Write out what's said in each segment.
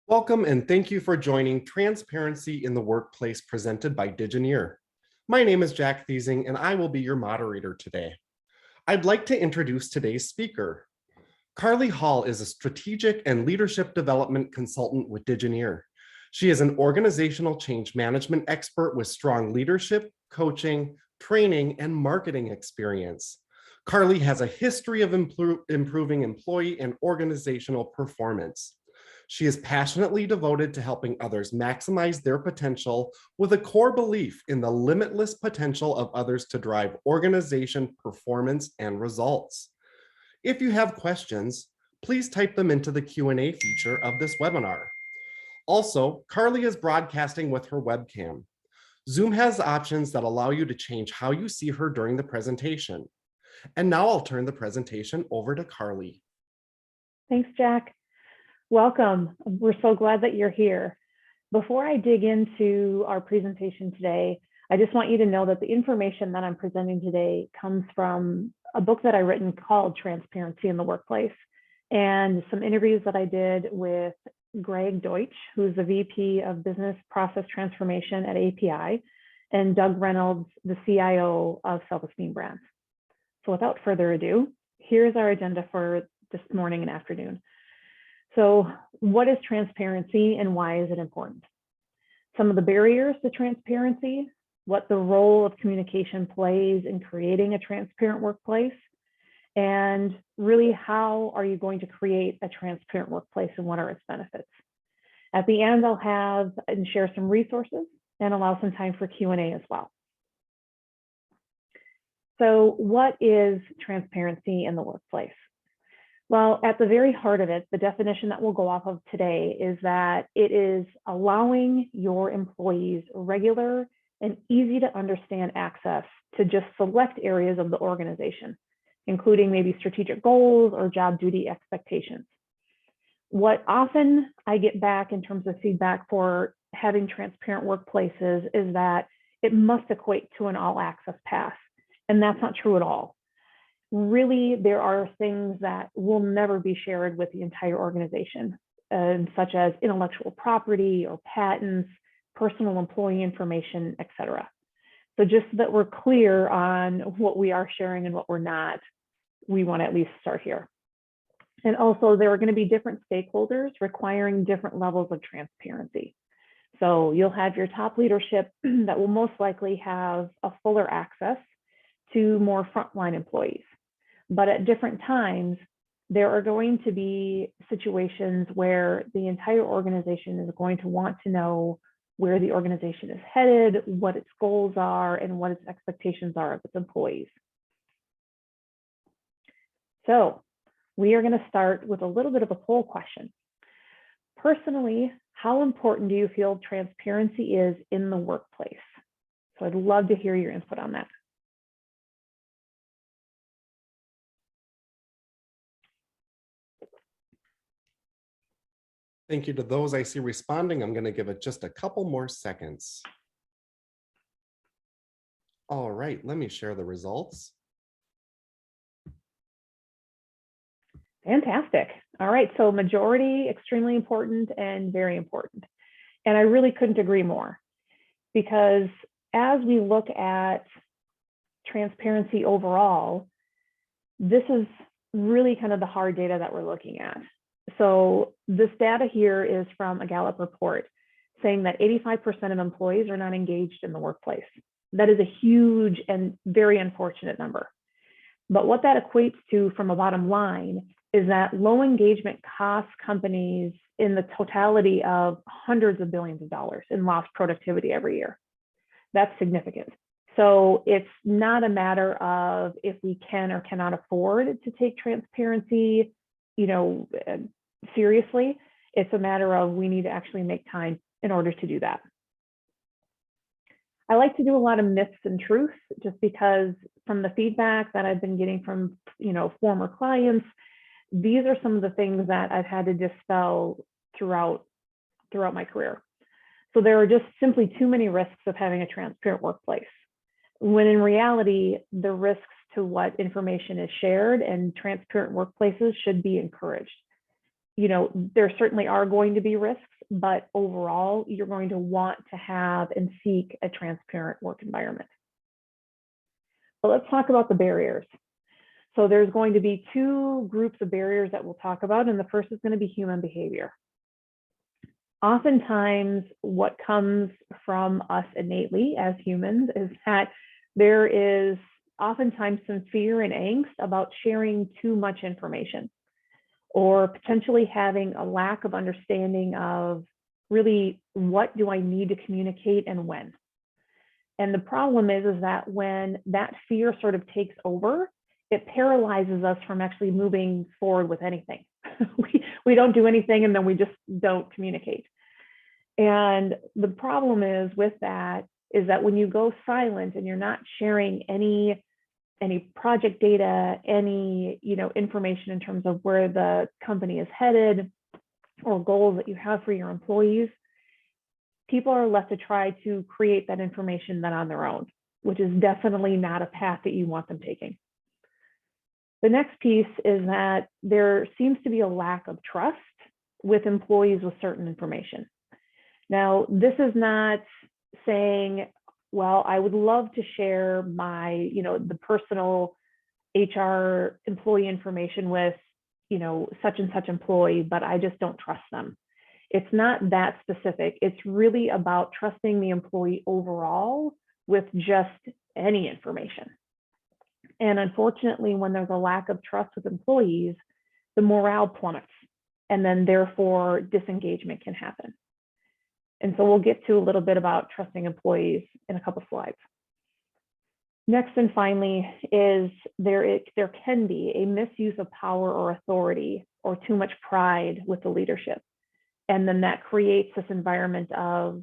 Welcome and thank you for joining Transparency in the Workplace presented by Digineer. My name is Jack Thiesing and I will be your moderator today. I'd like to introduce today's speaker. Carly Hall is a strategic and leadership development consultant with Digineer. She is an organizational change management expert with strong leadership, coaching, training, and marketing experience. Carly has a history of improving employee and organizational performance. She is passionately devoted to helping others maximize their potential with a core belief in the limitless potential of others to drive organization performance and results. If you have questions, please type them into the Q&A feature of this webinar. Also, Carly is broadcasting with her webcam. Zoom has options that allow you to change how you see her during the presentation. And now I'll turn the presentation over to Carly. Thanks, Jack. Welcome. We're so glad that you're here. Before I dig into our presentation today, I just want you to know that the information that I'm presenting today comes from a book that I've written called Transparency in the Workplace, and some interviews that I did with Greg Deutsch, who's the VP of Business Process Transformation at API, and Doug Reynolds, the CIO of Self-Esteem Brands. So without further ado, here's our agenda for this morning and afternoon. So what is transparency and why is it important? Some of the barriers to transparency, what the role of communication plays in creating a transparent workplace, and really how are you going to create a transparent workplace and what are its benefits? At the end, I'll have and share some resources and allow some time for Q&A as well. So what is transparency in the workplace? Well, at the very heart of it, the definition that we'll go off of today is that it is allowing your employees regular and easy to understand access to just select areas of the organization, including maybe strategic goals or job duty expectations. What often I get back in terms of feedback for having transparent workplaces is that it must equate to an all access pass, and that's not true at all. Really, there are things that will never be shared with the entire organization, such as intellectual property or patents, personal employee information, etc. So just so that we're clear on what we are sharing and what we're not, we want to at least start here. And also, there are going to be different stakeholders requiring different levels of transparency. So you'll have your top leadership that will most likely have a fuller access to more frontline employees. But at different times, there are going to be situations where the entire organization is going to want to know where the organization is headed, what its goals are, and what its expectations are of its employees. So we are going to start with a little bit of a poll question. Personally, how important do you feel transparency is in the workplace? So I'd love to hear your input on that. Thank you to those I see responding. I'm going to give it just a couple more seconds. All right, let me share the results. Fantastic. All right, so majority, extremely important and very important. And I really couldn't agree more, because as we look at transparency overall, this is really kind of the hard data that we're looking at. So this data here is from a Gallup report saying that 85% of employees are not engaged in the workplace. That is a huge and very unfortunate number. But what that equates to from a bottom line is that low engagement costs companies in the totality of hundreds of billions of dollars in lost productivity every year. That's significant. So it's not a matter of if we can or cannot afford to take transparency, seriously. It's a matter of we need to actually make time in order to do that. I like to do a lot of myths and truths, just because from the feedback that I've been getting from former clients, these are some of the things that I've had to dispel throughout my career. So there are just simply too many risks of having a transparent workplace, when in reality, the risks to what information is shared and transparent workplaces should be encouraged. there certainly are going to be risks, but overall, you're going to want to have and seek a transparent work environment. But let's talk about the barriers. So there's going to be two groups of barriers that we'll talk about, and the first is going to be human behavior. Oftentimes, what comes from us innately as humans is that there is oftentimes some fear and angst about sharing too much information, or potentially having a lack of understanding of really what do I need to communicate and when. And the problem is that when that fear sort of takes over, it paralyzes us from actually moving forward with anything. we don't do anything, and then we just don't communicate. And the problem is with that is that when you go silent and you're not sharing any project data, any information in terms of where the company is headed or goals that you have for your employees, people are left to try to create that information then on their own, which is definitely not a path that you want them taking. The next piece is that there seems to be a lack of trust with employees with certain information. Now, this is not saying, well, I would love to share my, the personal HR employee information with, such and such employee, but I just don't trust them. It's not that specific. It's really about trusting the employee overall with just any information. And unfortunately, when there's a lack of trust with employees, the morale plummets, and then therefore disengagement can happen. And so we'll get to a little bit about trusting employees in a couple slides. Next and finally is there can be a misuse of power or authority or too much pride with the leadership. And then that creates this environment of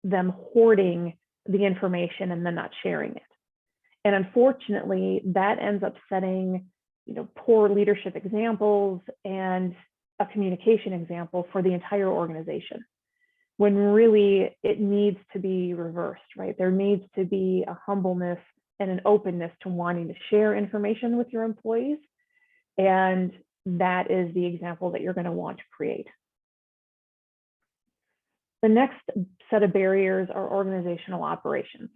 them hoarding the information and then not sharing it. And unfortunately, that ends up setting poor leadership examples and a communication example for the entire organization, when really it needs to be reversed, right? There needs to be a humbleness and an openness to wanting to share information with your employees. And that is the example that you're going to want to create. The next set of barriers are organizational operations.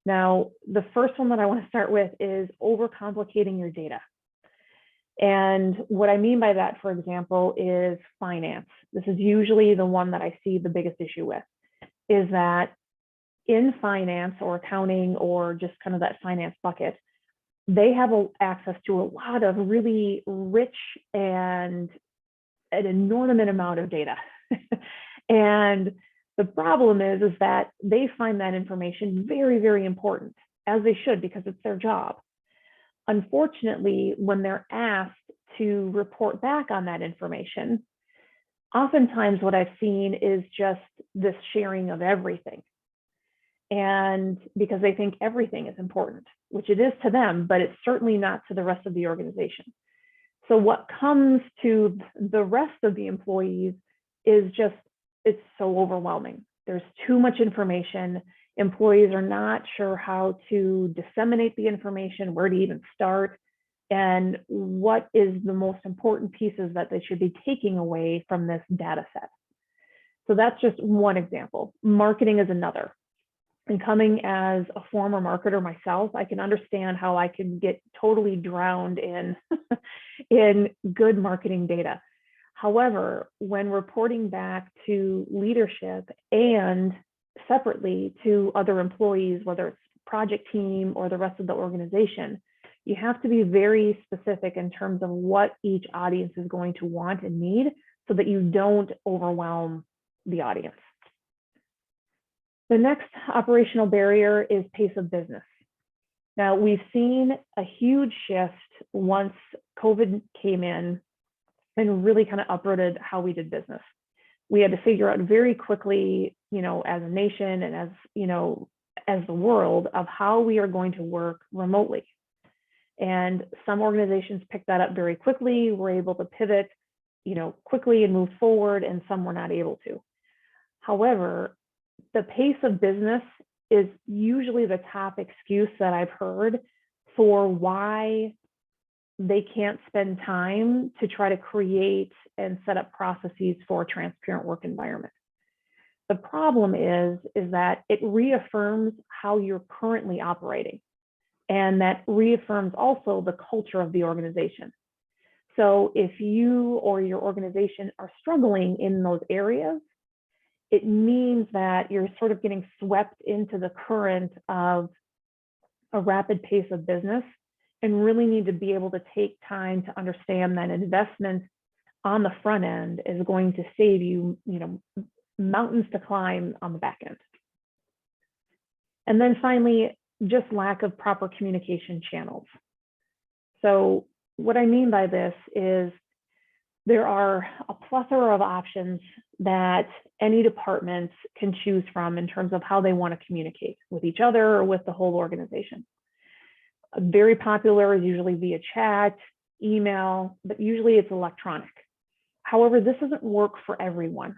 Now, the first one that I want to start with is overcomplicating your data. And what I mean by that, for example, is finance. This is usually the one that I see the biggest issue with, is that in finance or accounting or just kind of that finance bucket, they have access to a lot of really rich and an enormous amount of data. And the problem is that they find that information very, very important, as they should, because it's their job. Unfortunately, when they're asked to report back on that information, oftentimes what I've seen is just this sharing of everything. And because they think everything is important, which it is to them, but it's certainly not to the rest of the organization. So what comes to the rest of the employees is just, it's so overwhelming. There's too much information. Employees are not sure how to disseminate the information, where to even start, and what is the most important pieces that they should be taking away from this data set. So that's just one example. Marketing is another. And coming as a former marketer myself, I can understand how I can get totally drowned in, in good marketing data. However, when reporting back to leadership and separately to other employees, whether it's project team or the rest of the organization, you have to be very specific in terms of what each audience is going to want and need so that you don't overwhelm the audience. The next operational barrier is pace of business. Now, we've seen a huge shift once COVID came in and really kind of uprooted how we did business. We had to figure out very quickly, as a nation and as the world, of how we are going to work remotely. And some organizations picked that up very quickly, were able to pivot, quickly and move forward, and some were not able to. However, the pace of business is usually the top excuse that I've heard for why they can't spend time to try to create and set up processes for a transparent work environment. The problem is that it reaffirms how you're currently operating, and that reaffirms also the culture of the organization. So if you or your organization are struggling in those areas, it means that you're sort of getting swept into the current of a rapid pace of business, and really need to be able to take time to understand that investment on the front end is going to save you, mountains to climb on the back end. And then finally, just lack of proper communication channels. So what I mean by this is there are a plethora of options that any department can choose from in terms of how they want to communicate with each other or with the whole organization. Very popular is usually via chat, email, but usually it's electronic. However, this doesn't work for everyone.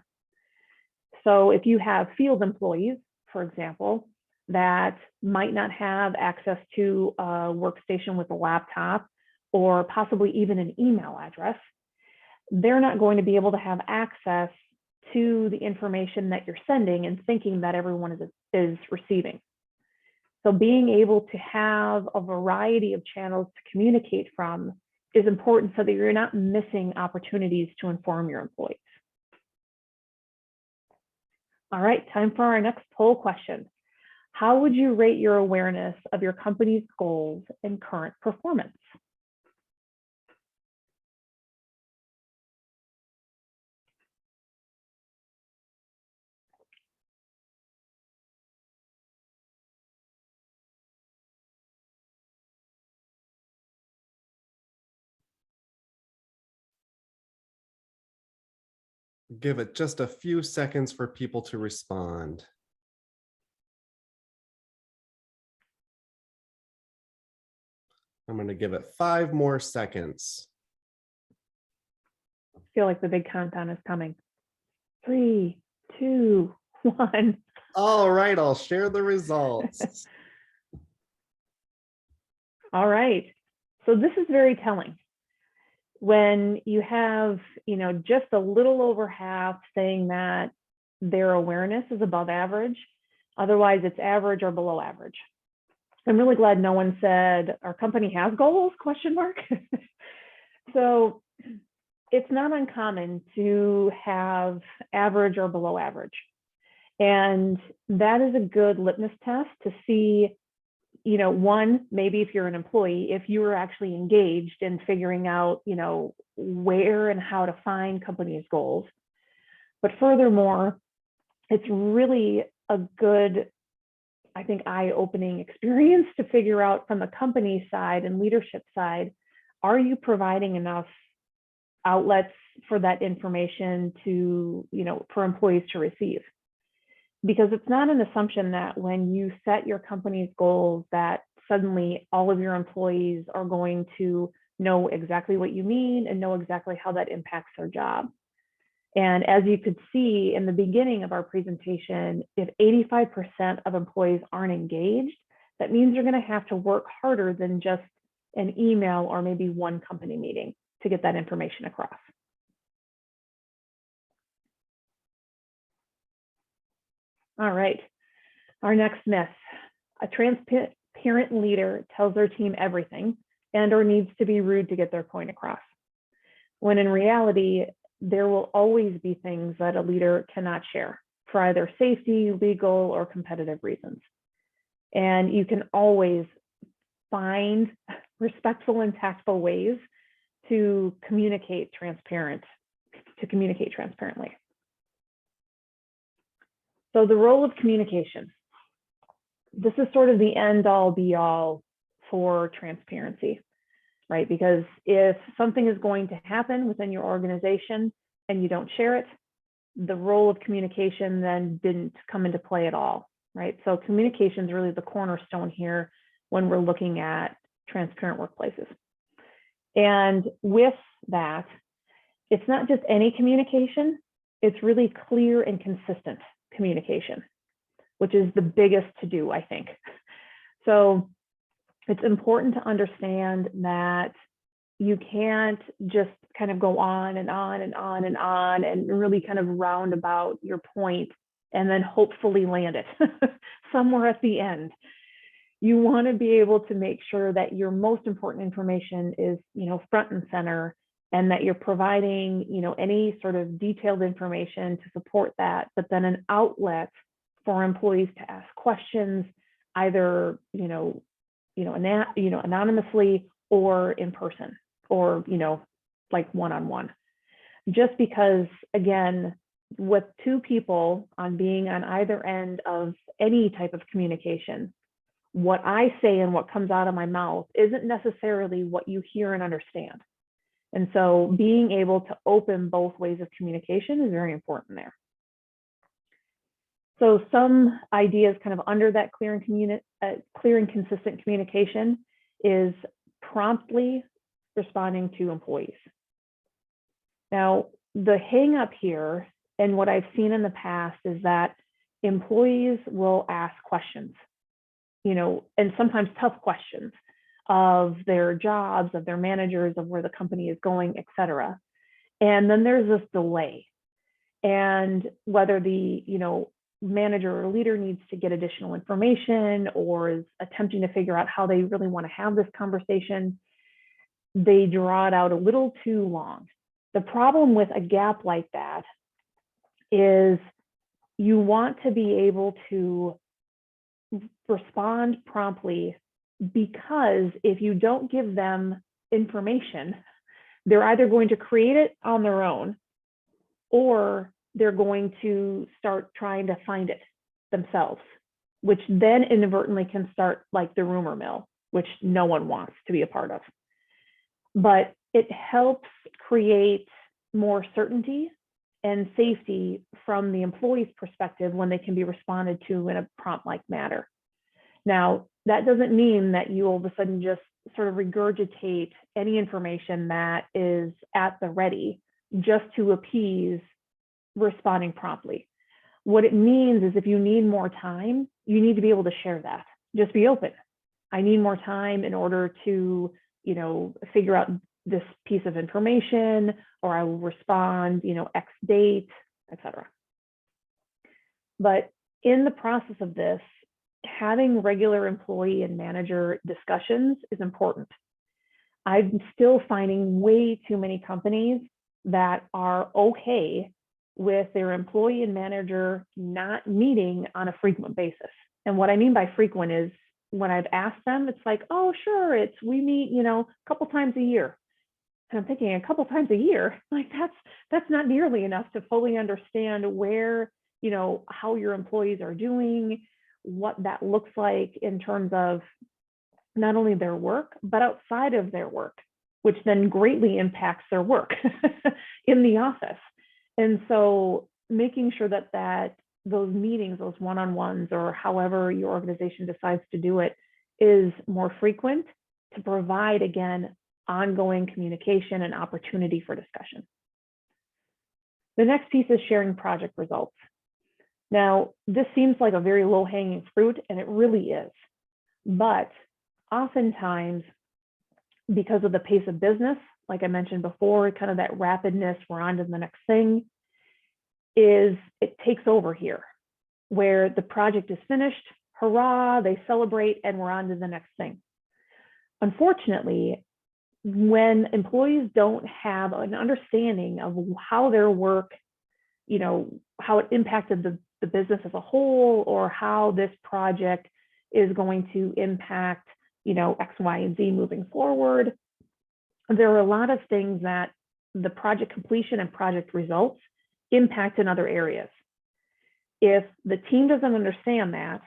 So if you have field employees, for example, that might not have access to a workstation with a laptop or possibly even an email address, they're not going to be able to have access to the information that you're sending and thinking that everyone is receiving. So being able to have a variety of channels to communicate from is important so that you're not missing opportunities to inform your employees. All right, time for our next poll question. How would you rate your awareness of your company's goals and current performance? Give it just a few seconds for people to respond. I'm going to give it 5 more seconds. I feel like the big countdown is coming. 3, 2, 1. All right, I'll share the results. All right, so this is very telling. When you have, just a little over half saying that their awareness is above average, otherwise it's average or below average. I'm really glad no one said our company has goals, ? So it's not uncommon to have average or below average. And that is a good litmus test to see, one, maybe if you're an employee, if you were actually engaged in figuring out, where and how to find companies' goals. But furthermore, it's really a good, I think, eye-opening experience to figure out from the company side and leadership side, are you providing enough outlets for that information to, for employees to receive? Because it's not an assumption that when you set your company's goals that suddenly all of your employees are going to know exactly what you mean and know exactly how that impacts their job. And as you could see in the beginning of our presentation, if 85% of employees aren't engaged, that means you're going to have to work harder than just an email or maybe one company meeting to get that information across. All right, our next myth. A transparent leader tells their team everything and or needs to be rude to get their point across. When in reality, there will always be things that a leader cannot share for either safety, legal, or competitive reasons. And you can always find respectful and tactful ways to communicate transparently. So the role of communication. This is sort of the end all be all for transparency, right? Because if something is going to happen within your organization and you don't share it, the role of communication then didn't come into play at all, right? So communication is really the cornerstone here when we're looking at transparent workplaces. And with that, it's not just any communication, it's really clear and consistent communication, which is the biggest to do, I think. So it's important to understand that you can't just kind of go on and on and on and on and really kind of round about your point and then hopefully land it somewhere at the end. You want to be able to make sure that your most important information is, front and center, and that you're providing, any sort of detailed information to support that, but then an outlet for employees to ask questions, either, anonymously or in person, or, like one-on-one. Just because, again, with two people being on either end of any type of communication, what I say and what comes out of my mouth isn't necessarily what you hear and understand. And so being able to open both ways of communication is very important there. So some ideas kind of under that clear and consistent communication is promptly responding to employees. Now, the hang up here, and what I've seen in the past, is that employees will ask questions, and sometimes tough questions of their jobs, of their managers, of where the company is going, et cetera. And then there's this delay. And whether the, manager or leader needs to get additional information or is attempting to figure out how they really want to have this conversation, they draw it out a little too long. The problem with a gap like that is you want to be able to respond promptly, because if you don't give them information, they're either going to create it on their own, or they're going to start trying to find it themselves, which then inadvertently can start like the rumor mill, which no one wants to be a part of. But it helps create more certainty and safety from the employee's perspective when they can be responded to in a prompt-like manner. Now, that doesn't mean that you all of a sudden just sort of regurgitate any information that is at the ready just to appease responding promptly. What it means is if you need more time, you need to be able to share that. Just be open. I need more time in order to, figure out this piece of information, or I will respond, X date, etc. But in the process of this, having regular employee and manager discussions is important. I'm still finding way too many companies that are okay with their employee and manager not meeting on a frequent basis. And what I mean by frequent is when I've asked them, it's like, oh, sure, we meet, a couple times a year. And I'm thinking, a couple times a year, like that's not nearly enough to fully understand where, how your employees are doing, what that looks like in terms of not only their work, but outside of their work, which then greatly impacts their work in the office. And so making sure that those meetings, those one-on-ones, or however your organization decides to do it, is more frequent to provide, again, ongoing communication and opportunity for discussion. The next piece is sharing project results. Now, this seems like a very low-hanging fruit, and it really is. But oftentimes, because of the pace of business, like I mentioned before, kind of that rapidness, we're on to the next thing, it takes over here, where the project is finished, hurrah, they celebrate, and we're on to the next thing. Unfortunately, when employees don't have an understanding of how their work, how it impacted the business as a whole, or how this project is going to impact, X, Y, and Z moving forward, there are a lot of things that the project completion and project results impact in other areas. If the team doesn't understand that,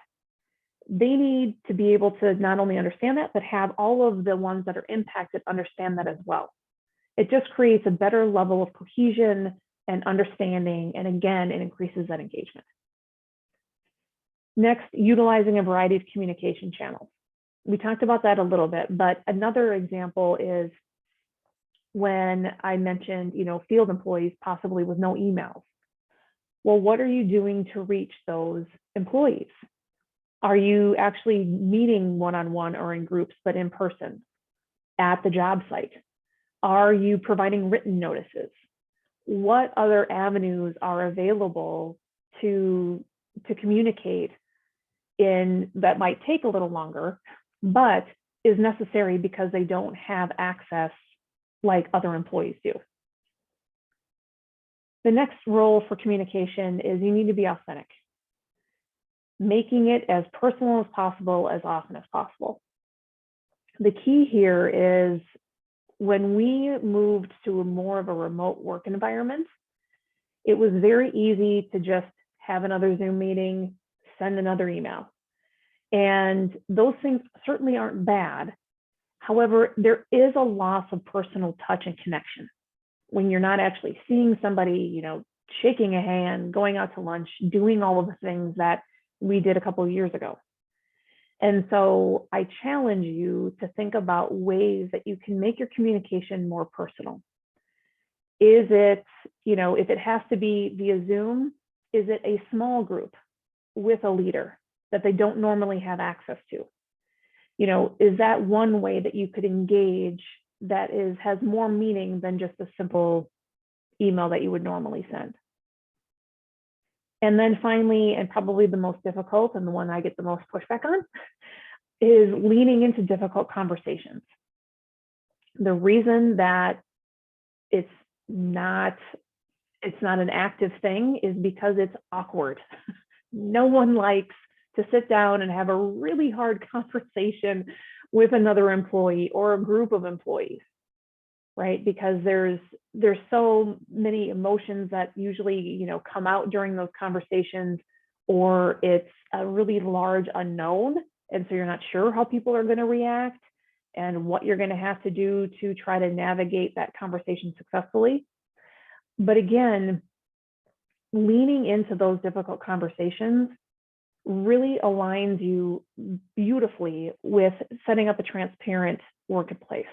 they need to be able to not only understand that, but have all of the ones that are impacted understand that as well. It just creates a better level of cohesion and understanding, and again, it increases that engagement. Next, utilizing a variety of communication channels. We talked about that a little bit, but another example is when I mentioned, field employees possibly with no emails. Well, what are you doing to reach those employees? Are you actually meeting one-on-one or in groups, but in person at the job site? Are you providing written notices? What other avenues are available to communicate in that might take a little longer, but is necessary because they don't have access like other employees do? The next role for communication is you need to be authentic, making it as personal as possible, as often as possible. The key here is when we moved to a more of a remote work environment, it was very easy to just have another Zoom meeting, send another email. And those things certainly aren't bad. However, there is a loss of personal touch and connection when you're not actually seeing somebody, shaking a hand, going out to lunch, doing all of the things that we did a couple of years ago. And so I challenge you to think about ways that you can make your communication more personal. Is it, if it has to be via Zoom, is it a small group with a leader that they don't normally have access to? Is that one way that you could engage that has more meaning than just a simple email that you would normally send? And then finally, and probably the most difficult and the one I get the most pushback on, is leaning into difficult conversations. The reason that it's not an active thing is because it's awkward. No one likes to sit down and have a really hard conversation with another employee or a group of employees, right? Because there's so many emotions that usually, come out during those conversations, or it's a really large unknown. And so you're not sure how people are going to react and what you're going to have to do to try to navigate that conversation successfully. But again, leaning into those difficult conversations really aligns you beautifully with setting up a transparent workplace.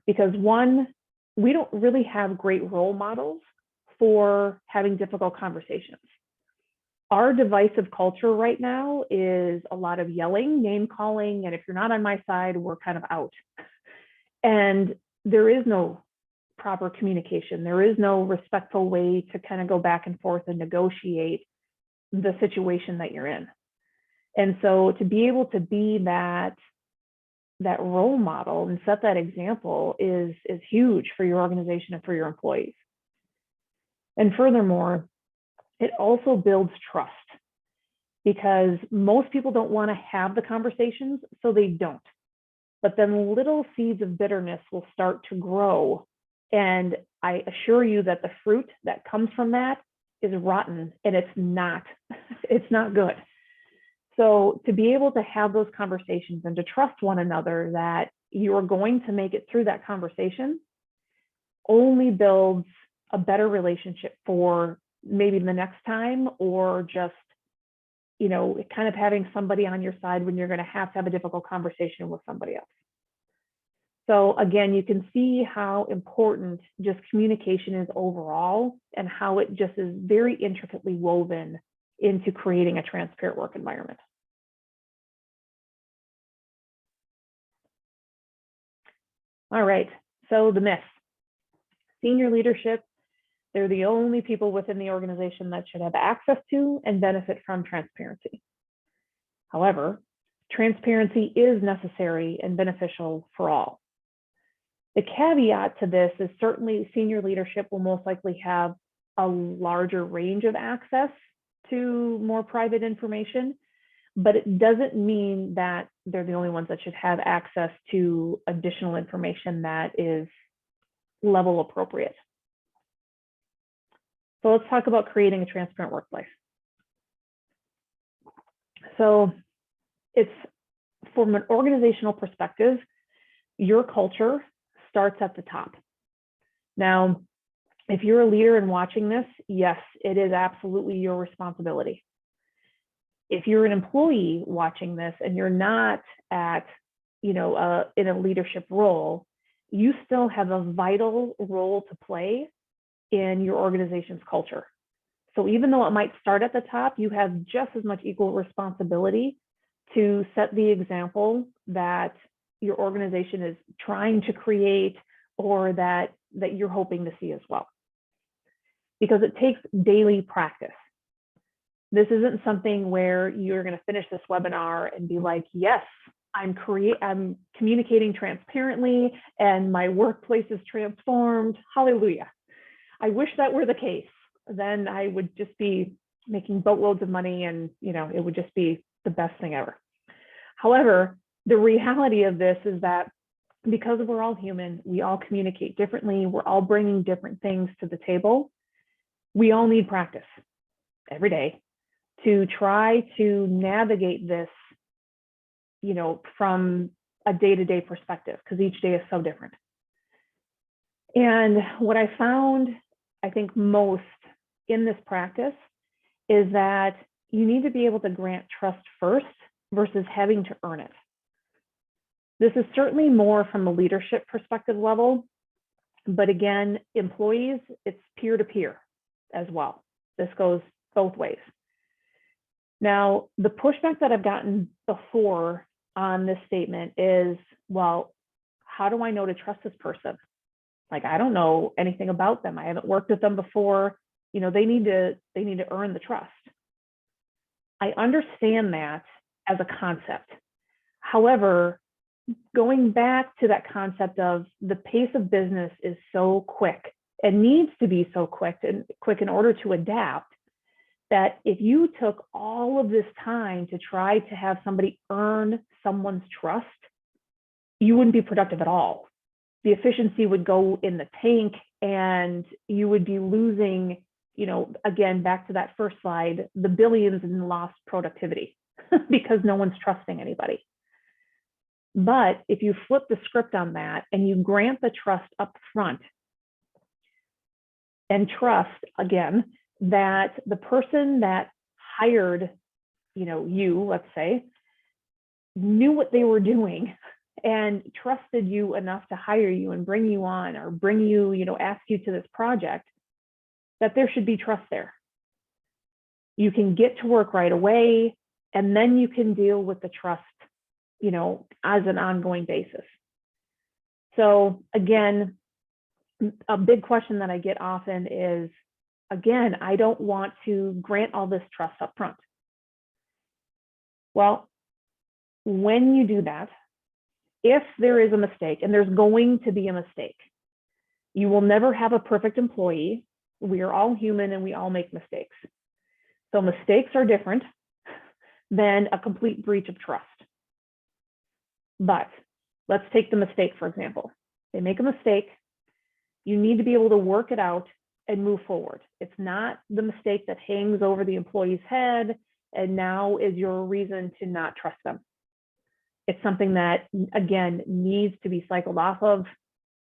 Because one, we don't really have great role models for having difficult conversations. Our divisive culture right now is a lot of yelling, name calling, and if you're not on my side, we're kind of out. And there is no proper communication. There is no respectful way to kind of go back and forth and negotiate the situation that you're in. And so to be able to be that role model and set that example is huge for your organization and for your employees. And furthermore, it also builds trust, because most people don't want to have the conversations, so they don't. But then little seeds of bitterness will start to grow. And I assure you that the fruit that comes from that is rotten, and it's not good. So to be able to have those conversations and to trust one another that you're going to make it through that conversation only builds a better relationship for maybe the next time, or just, kind of having somebody on your side when you're going to have a difficult conversation with somebody else. So again, you can see how important just communication is overall, and how it just is very intricately woven into creating a transparent work environment. All right, so the myth. Senior leadership, they're the only people within the organization that should have access to and benefit from transparency. However, transparency is necessary and beneficial for all. The caveat to this is certainly senior leadership will most likely have a larger range of access to more private information, but it doesn't mean that they're the only ones that should have access to additional information that is level appropriate. So let's talk about creating a transparent workplace. So it's from an organizational perspective, your culture starts at the top. Now, if you're a leader and watching this, yes, it is absolutely your responsibility. If you're an employee watching this and you're not at, in a leadership role, you still have a vital role to play in your organization's culture. So even though it might start at the top, you have just as much equal responsibility to set the example that your organization is trying to create or that you're hoping to see as well. Because it takes daily practice. This isn't something where you're going to finish this webinar and be like, yes, I'm communicating transparently and my workplace is transformed. Hallelujah. I wish that were the case. Then I would just be making boatloads of money and, it would just be the best thing ever. However, the reality of this is that because we're all human, we all communicate differently. We're all bringing different things to the table. We all need practice every day to try to navigate this, from a day-to-day perspective, because each day is so different. And what I found, I think, most in this practice is that you need to be able to grant trust first versus having to earn it. This is certainly more from a leadership perspective level, but again, employees, it's peer-to-peer as well. This goes both ways. Now, the pushback that I've gotten before on this statement is, well, how do I know to trust this person? Like, I don't know anything about them. I haven't worked with them before. They need to earn the trust. I understand that as a concept. However, going back to that concept of the pace of business is so quick and needs to be so quick in order to adapt, that if you took all of this time to try to have somebody earn someone's trust, you wouldn't be productive at all. The efficiency would go in the tank and you would be losing, again, back to that first slide, the billions in lost productivity because no one's trusting anybody. But if you flip the script on that and you grant the trust up front and trust, again, that the person that hired, you, let's say, knew what they were doing and trusted you enough to hire you and bring you on or bring you, ask you to this project, that there should be trust there. You can get to work right away, and then you can deal with the trust, as an ongoing basis. So again, a big question that I get often is, again, I don't want to grant all this trust up front. Well, when you do that, if there is a mistake, and there's going to be a mistake, you will never have a perfect employee. We are all human and we all make mistakes. So mistakes are different than a complete breach of trust. But let's take the mistake, for example. They make a mistake. You need to be able to work it out and move forward. It's not the mistake that hangs over the employee's head and now is your reason to not trust them. It's something that, again, needs to be cycled off of.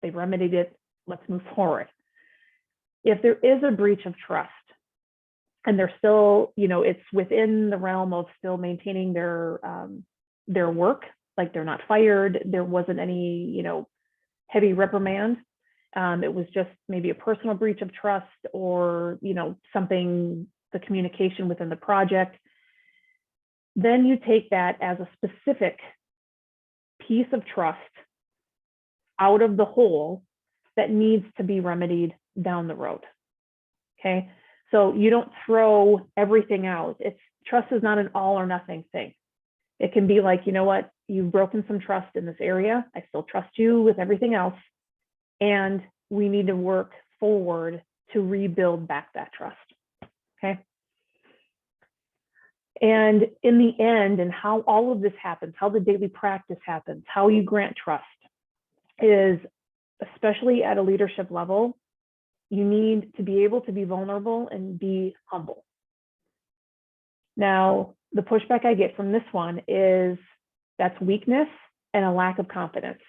They've remedied it. Let's move forward. If there is a breach of trust and they're still, it's within the realm of still maintaining their work, like they're not fired, there wasn't any, heavy reprimand. It was just maybe a personal breach of trust or, something, the communication within the project. Then you take that as a specific piece of trust out of the whole that needs to be remedied down the road. Okay. So you don't throw everything out. Trust is not an all or nothing thing. It can be like, you know what, you've broken some trust in this area. I still trust you with everything else. And we need to work forward to rebuild back that trust. Okay. And in the end, and how all of this happens, how the daily practice happens, how you grant trust is, especially at a leadership level, you need to be able to be vulnerable and be humble. Now, the pushback I get from this one is that's weakness and a lack of confidence.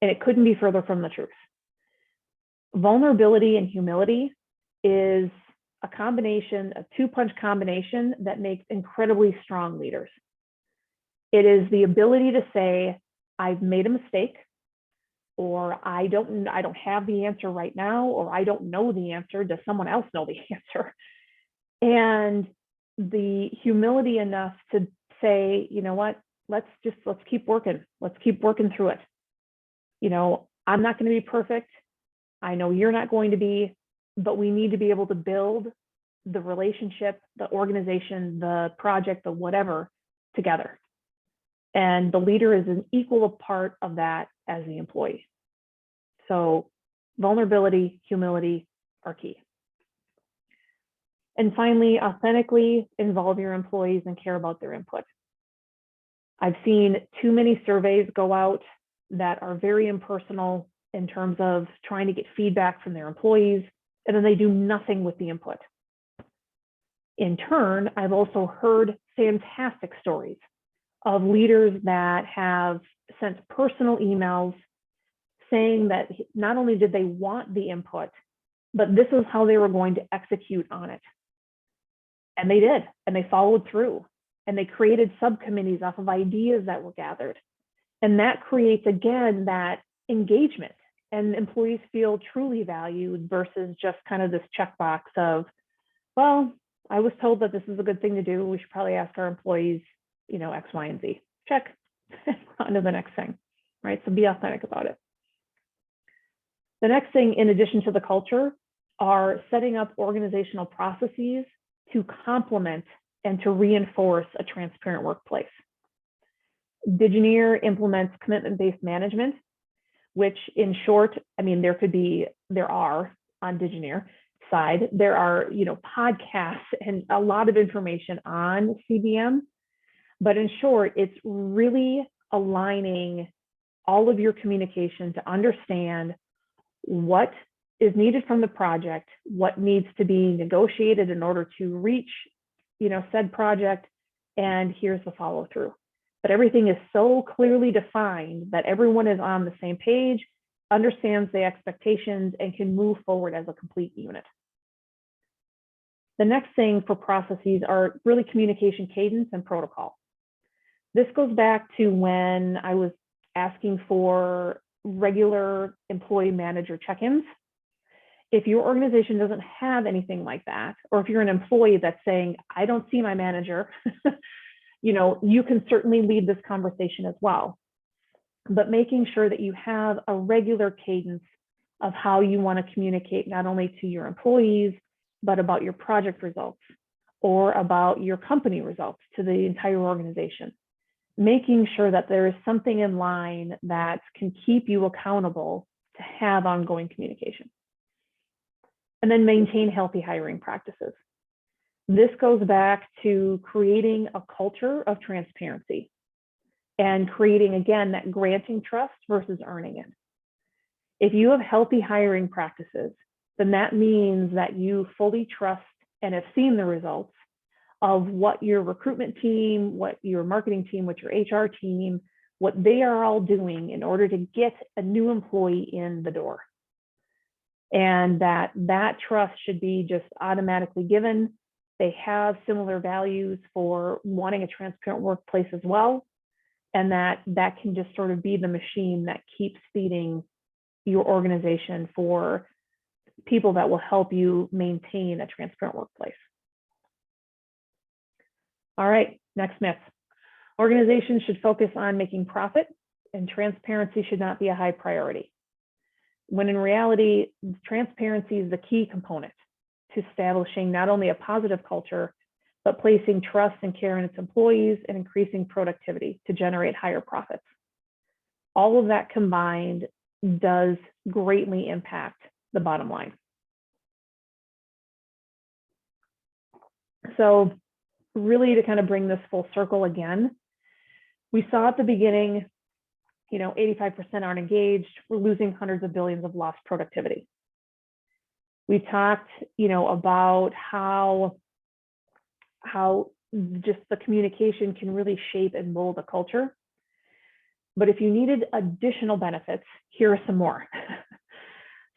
And it couldn't be further from the truth. Vulnerability and humility is a combination, a two-punch combination that makes incredibly strong leaders. It is the ability to say, I've made a mistake, or I don't have the answer right now, or I don't know the answer. Does someone else know the answer? And the humility enough to say, you know what, let's keep working. Let's keep working through it. I'm not going to be perfect. I know you're not going to be, but we need to be able to build the relationship, the organization, the project, the whatever together. And the leader is an equal part of that as the employee. So vulnerability, humility are key. And finally, authentically involve your employees and care about their input. I've seen too many surveys go out that are very impersonal in terms of trying to get feedback from their employees, and then they do nothing with the input. In turn, I've also heard fantastic stories of leaders that have sent personal emails saying that not only did they want the input, but this is how they were going to execute on it. And they did, and they followed through, and they created subcommittees off of ideas that were gathered. And that creates, again, that engagement, and employees feel truly valued versus just kind of this checkbox of, well, I was told that this is a good thing to do. We should probably ask our employees, X, Y, and Z. Check. On to the next thing, right? So be authentic about it. The next thing, in addition to the culture, are setting up organizational processes to complement and to reinforce a transparent workplace. Digineer implements commitment-based management, which in short, there are on Digineer side, there are, podcasts and a lot of information on CBM, but in short, it's really aligning all of your communication to understand what is needed from the project, what needs to be negotiated in order to reach, said project, and here's the follow through. But everything is so clearly defined that everyone is on the same page, understands the expectations, and can move forward as a complete unit. The next thing for processes are really communication cadence and protocol. This goes back to when I was asking for regular employee manager check-ins. If your organization doesn't have anything like that, or if you're an employee that's saying, I don't see my manager, you can certainly lead this conversation as well. But making sure that you have a regular cadence of how you want to communicate not only to your employees, but about your project results or about your company results to the entire organization. Making sure that there is something in line that can keep you accountable to have ongoing communication. And then maintain healthy hiring practices. This goes back to creating a culture of transparency and creating, again, that granting trust versus earning it. If you have healthy hiring practices, then that means that you fully trust and have seen the results of what your recruitment team, what your marketing team, what your HR team, what they are all doing in order to get a new employee in the door. And that trust should be just automatically given. They have similar values for wanting a transparent workplace as well. And that can just sort of be the machine that keeps feeding your organization for people that will help you maintain a transparent workplace. All right, next myth. Organizations should focus on making profit, and transparency should not be a high priority. When in reality, transparency is the key component to establishing not only a positive culture, but placing trust and care in its employees and increasing productivity to generate higher profits. All of that combined does greatly impact the bottom line. So really, to kind of bring this full circle again, we saw at the beginning, 85% aren't engaged. We're losing hundreds of billions of lost productivity. We talked, about how just the communication can really shape and mold a culture. But if you needed additional benefits, here are some more.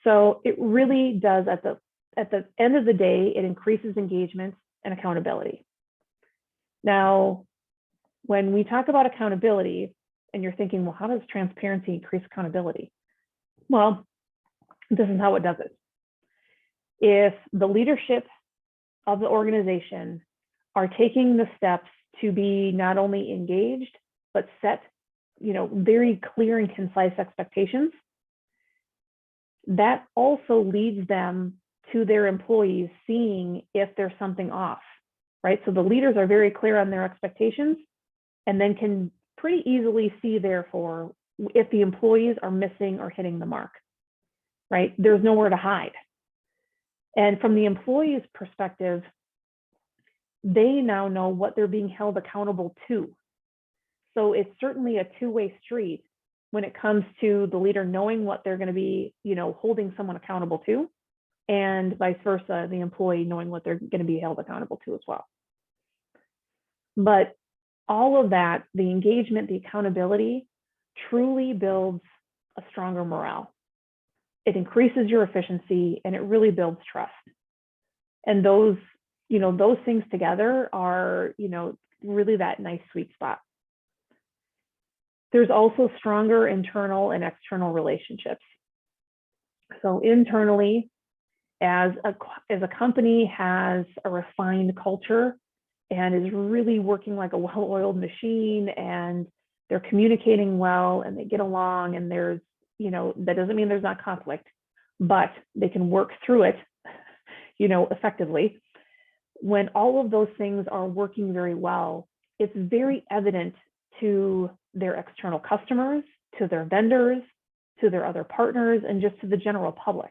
So it really does, at the end of the day, it increases engagement and accountability. Now, when we talk about accountability, and you're thinking, well, how does transparency increase accountability? Well, this is how it does it. If the leadership of the organization are taking the steps to be not only engaged, but set, very clear and concise expectations, that also leads them to their employees seeing if there's something off, right? So the leaders are very clear on their expectations and then can pretty easily see, therefore, if the employees are missing or hitting the mark, right? There's nowhere to hide. And from the employee's perspective, they now know what they're being held accountable to. So it's certainly a two-way street when it comes to the leader knowing what they're going to be, holding someone accountable to, and vice versa, the employee knowing what they're going to be held accountable to as well. But all of that, the engagement, the accountability, truly builds a stronger morale. It increases your efficiency and it really builds trust. And those things together are, really that nice sweet spot. There's also stronger internal and external relationships. So internally, as a company has a refined culture and is really working like a well-oiled machine, and they're communicating well and they get along, and there's, that doesn't mean there's not conflict, but they can work through it, effectively. When all of those things are working very well, it's very evident to their external customers, to their vendors, to their other partners, and just to the general public.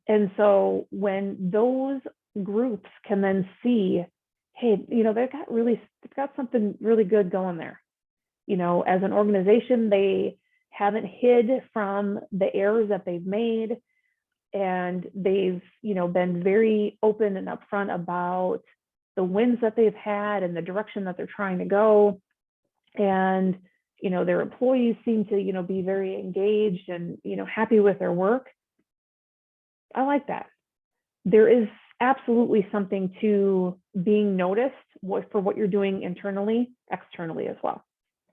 And so when those groups can then see, hey, they've got something really good going there. As an organization, they haven't hid from the errors that they've made, and they've, been very open and upfront about the wins that they've had and the direction that they're trying to go. And, their employees seem to, be very engaged and, happy with their work. I like that. There is absolutely something to being noticed for what you're doing internally, externally as well.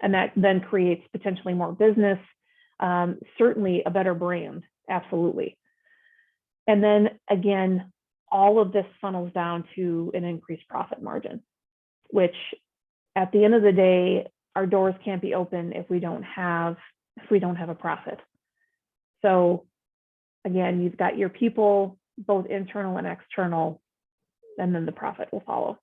And that then creates potentially more business, certainly a better brand, absolutely. And then again, all of this funnels down to an increased profit margin, which at the end of the day, our doors can't be open if we don't have a profit. So again, you've got your people, both internal and external, and then the profit will follow.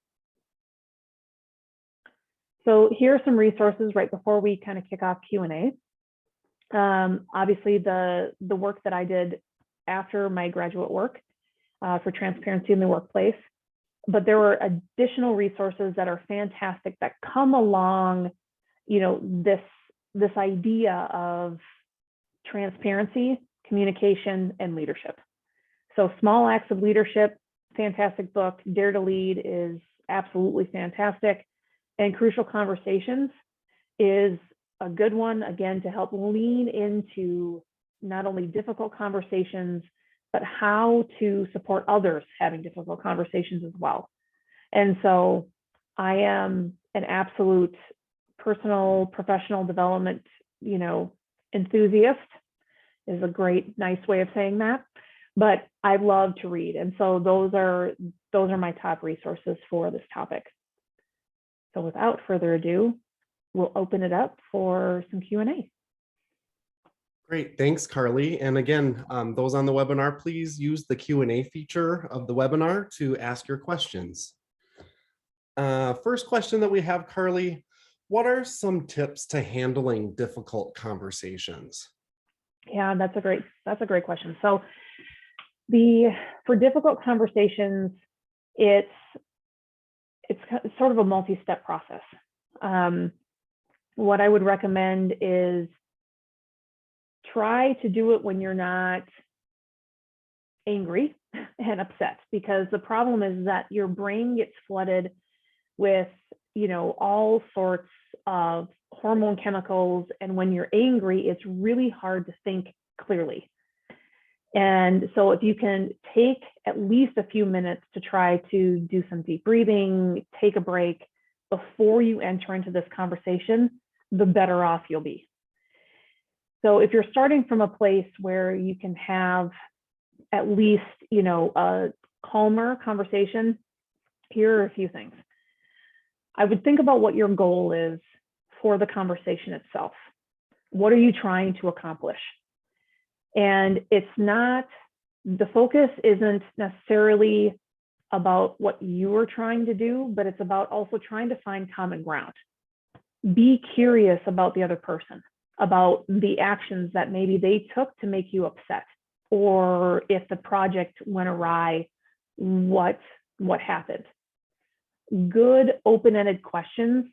So here are some resources right before we kind of kick off Q&A. Obviously, the work that I did after my graduate work for transparency in the workplace, but there were additional resources that are fantastic that come along, this idea of transparency, communication, and leadership. So Small Acts of Leadership, fantastic book. Dare to Lead is absolutely fantastic. And Crucial Conversations is a good one, again, to help lean into not only difficult conversations, but how to support others having difficult conversations as well. And so I am an absolute personal, professional development, enthusiast is a great, nice way of saying that. But I love to read. And so those are my top resources for this topic. So without further ado, we'll open it up for some Q&A. Great, thanks, Carly. And again, those on the webinar, please use the Q&A feature of the webinar to ask your questions. First question that we have, Carly, what are some tips to handling difficult conversations? Yeah, that's a great question. So for difficult conversations, it's sort of a multi-step process. What I would recommend is try to do it when you're not angry and upset, because the problem is that your brain gets flooded with, all sorts of hormone chemicals. And when you're angry, it's really hard to think clearly. And so if you can take at least a few minutes to try to do some deep breathing, take a break before you enter into this conversation, the better off you'll be. So if you're starting from a place where you can have at least, a calmer conversation, here are a few things. I would think about what your goal is for the conversation itself. What are you trying to accomplish? And it's not, the focus isn't necessarily about what you are trying to do, but it's about also trying to find common ground. Be curious about the other person, about the actions that maybe they took to make you upset, or if the project went awry, what happened. Good open-ended questions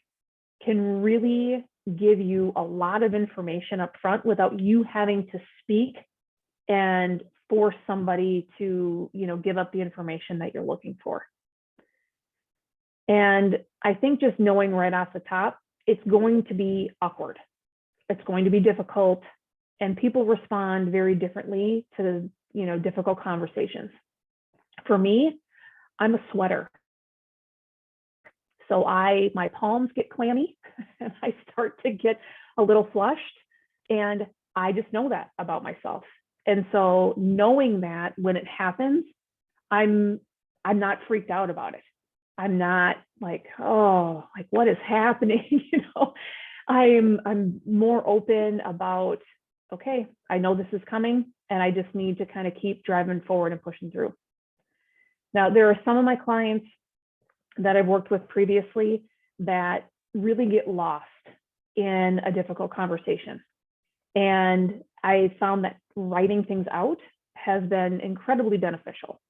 can really give you a lot of information up front without you having to speak and force somebody to, give up the information that you're looking for. And I think just knowing right off the top, it's going to be awkward. It's going to be difficult, and people respond very differently to, difficult conversations. For me, I'm a sweater. So my palms get clammy and I start to get a little flushed, and I just know that about myself. And so knowing that when it happens, I'm not freaked out about it. I'm not like, oh, like what is happening? I'm more open about, okay, I know this is coming and I just need to kind of keep driving forward and pushing through. Now, there are some of my clients that I've worked with previously that really get lost in a difficult conversation. And I found that writing things out has been incredibly beneficial.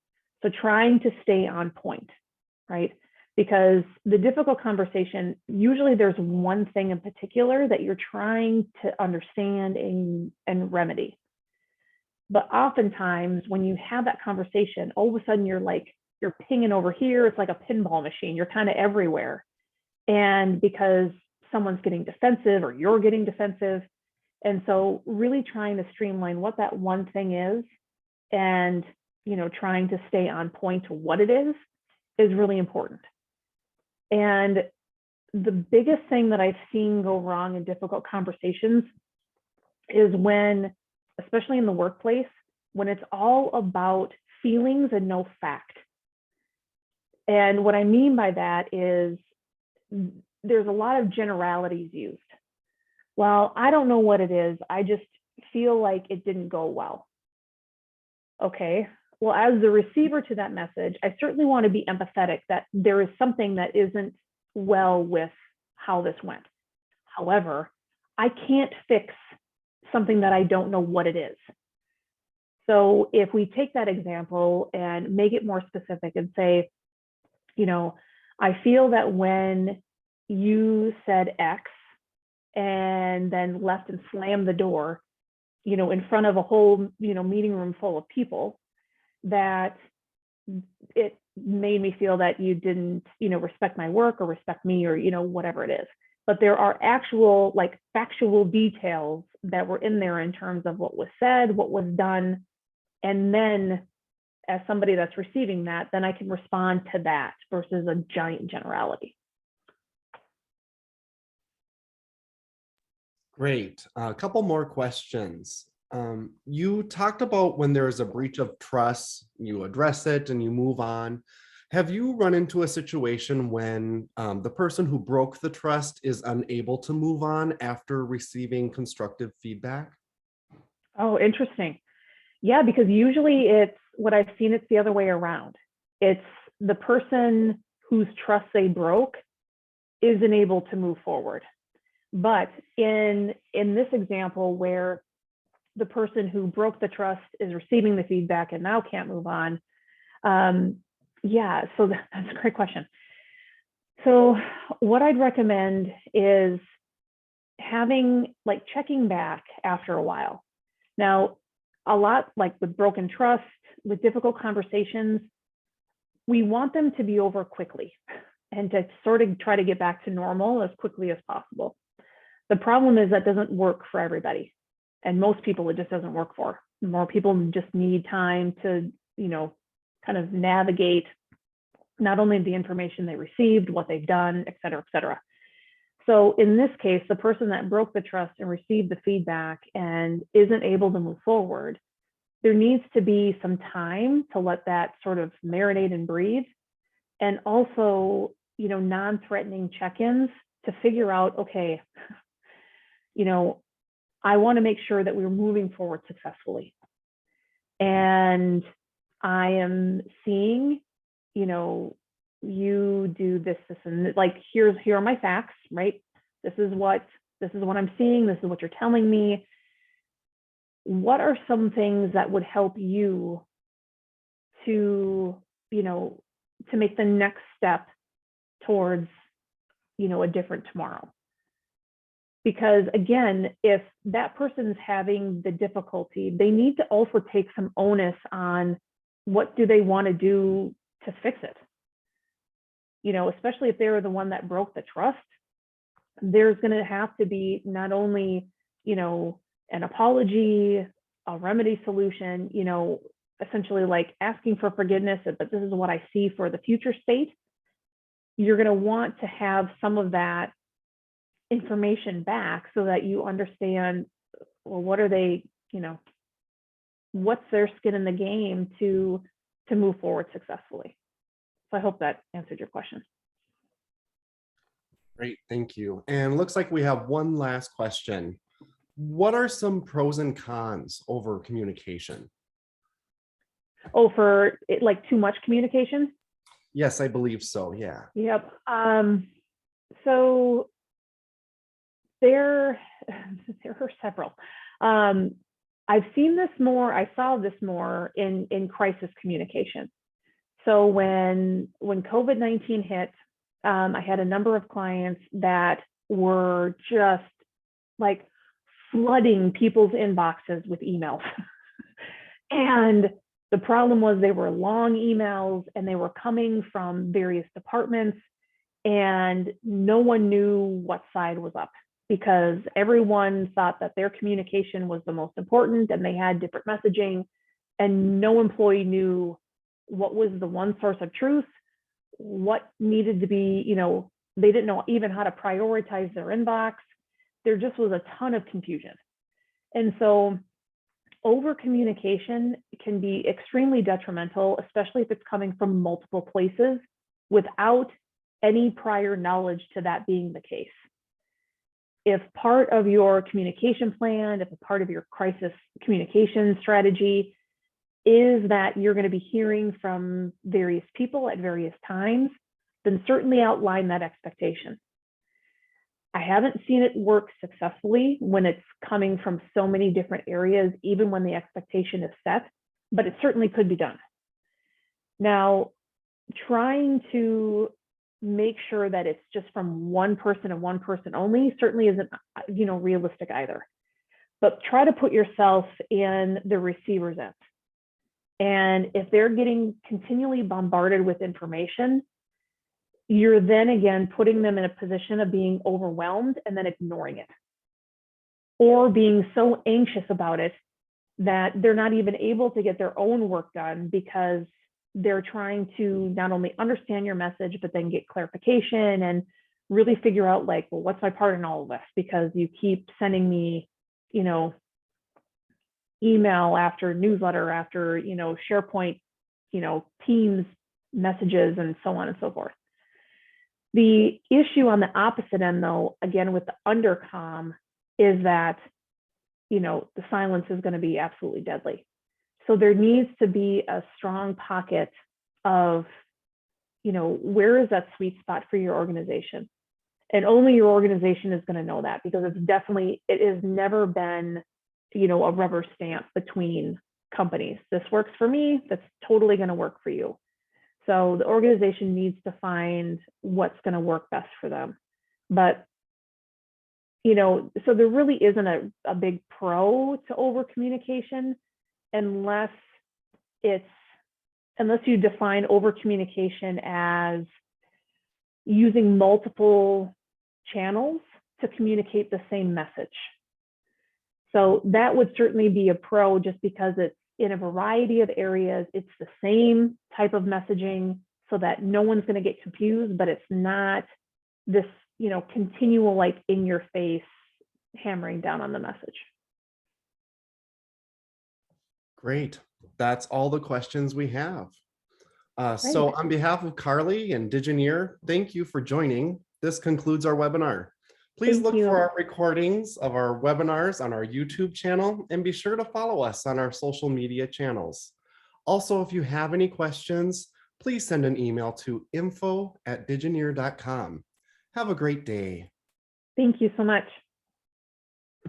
So trying to stay on point, right? Because the difficult conversation, usually there's one thing in particular that you're trying to understand and remedy. But oftentimes when you have that conversation, all of a sudden you're pinging over here. It's like a pinball machine. You're kind of everywhere. And because someone's getting defensive or you're getting defensive. And so really trying to streamline what that one thing is and, trying to stay on point to what it is really important. And the biggest thing that I've seen go wrong in difficult conversations is when, especially in the workplace, when it's all about feelings and no fact. And what I mean by that is there's a lot of generalities used. Well, I don't know what it is. I just feel like it didn't go well. Okay. Well, as the receiver to that message, I certainly want to be empathetic that there is something that isn't well with how this went. However, I can't fix something that I don't know what it is. So if we take that example and make it more specific and say, I feel that when you said X and then left and slammed the door, in front of a whole, meeting room full of people, that it made me feel that you didn't, respect my work or respect me or, whatever it is. But there are actual, factual details that were in there in terms of what was said, what was done. And then as somebody that's receiving that, then I can respond to that versus a giant generality. Great. A couple more questions. You talked about when there is a breach of trust, you address it and you move on. Have you run into a situation when the person who broke the trust is unable to move on after receiving constructive feedback? Oh, interesting. Yeah, because usually it's what I've seen, it's the other way around. It's the person whose trust they broke isn't able to move forward. But in this example where the person who broke the trust is receiving the feedback and now can't move on, so that's a great question. So what I'd recommend is checking back after a while. Now, a lot with broken trust, with difficult conversations, we want them to be over quickly and to sort of try to get back to normal as quickly as possible. The problem is that doesn't work for everybody. And most people it just doesn't work for. More people just need time to, kind of navigate not only the information they received, what they've done, et cetera, et cetera. So in this case, the person that broke the trust and received the feedback and isn't able to move forward, there needs to be some time to let that sort of marinate and breathe. And also, non-threatening check-ins to figure out, okay, I want to make sure that we're moving forward successfully. and I am seeing, you know, you do this, and like, here are my facts, right? This is what I'm seeing. This is what you're telling me. What are some things that would help you to, you know, to make the next step towards, you know, a different tomorrow? Because again, if that person's having the difficulty, they need to also take some onus on what do they want to do to fix it. You know, especially if they're the one that broke the trust, there's going to have to be not only, you know, an apology, a remedy solution, you know, essentially like asking for forgiveness, but this is what I see for the future state. You're going to want to have some of that information back so that you understand, well, what are they, you know, what's their skin in the game to move forward successfully. So I hope that answered your question. Great, thank you. And looks like we have one last question. What are some pros and cons over communication? Oh, for it, like too much communication? Yes, I believe so. Yeah. Yep. So there are several. I've seen this more, I saw this more in crisis communication. So when COVID-19 hit, I had a number of clients that were just like flooding people's inboxes with emails. And the problem was they were long emails and they were coming from various departments, and no one knew what side was up because everyone thought that their communication was the most important and they had different messaging, and no employee knew what was the one source of truth, what needed to be, you know, they didn't know even how to prioritize their inbox. There just was a ton of confusion. And so over communication can be extremely detrimental, especially if it's coming from multiple places without any prior knowledge to that being the case. If part of your communication plan, if a part of your crisis communication strategy is that you're going to be hearing from various people at various times, then certainly outline that expectation. I haven't seen it work successfully when it's coming from so many different areas, even when the expectation is set, but it certainly could be done. Now, trying to make sure that it's just from one person and one person only certainly isn't, you know, realistic either. But try to put yourself in the receiver's end. And if they're getting continually bombarded with information, you're then again putting them in a position of being overwhelmed and then ignoring it, or being so anxious about it that they're not even able to get their own work done because they're trying to not only understand your message, but then get clarification and really figure out like, well, what's my part in all of this? Because you keep sending me, you know, email after newsletter after, you know, SharePoint, you know, Teams messages and so on and so forth. The issue on the opposite end, though, again, with the undercom is that, you know, the silence is going to be absolutely deadly. So there needs to be a strong pocket of, you know, where is that sweet spot for your organization? And only your organization is going to know that, because it has never been, you know, a rubber stamp between companies. This works for me, that's totally going to work for you. So the organization needs to find what's going to work best for them. But, you know, so there really isn't a big pro to over communication unless you define over communication as using multiple channels to communicate the same message. So that would certainly be a pro, just because it's in a variety of areas. It's the same type of messaging so that no one's going to get confused, but it's not this, you know, continual, like in your face hammering down on the message. Great. That's all the questions we have. So on behalf of Carly and Digineer, thank you for joining. This concludes our webinar. Please Thank look you. for our recordings of our webinars on our YouTube channel and be sure to follow us on our social media channels. Also, if you have any questions, please send an email to info@digineer.com. Have a great day. Thank you so much.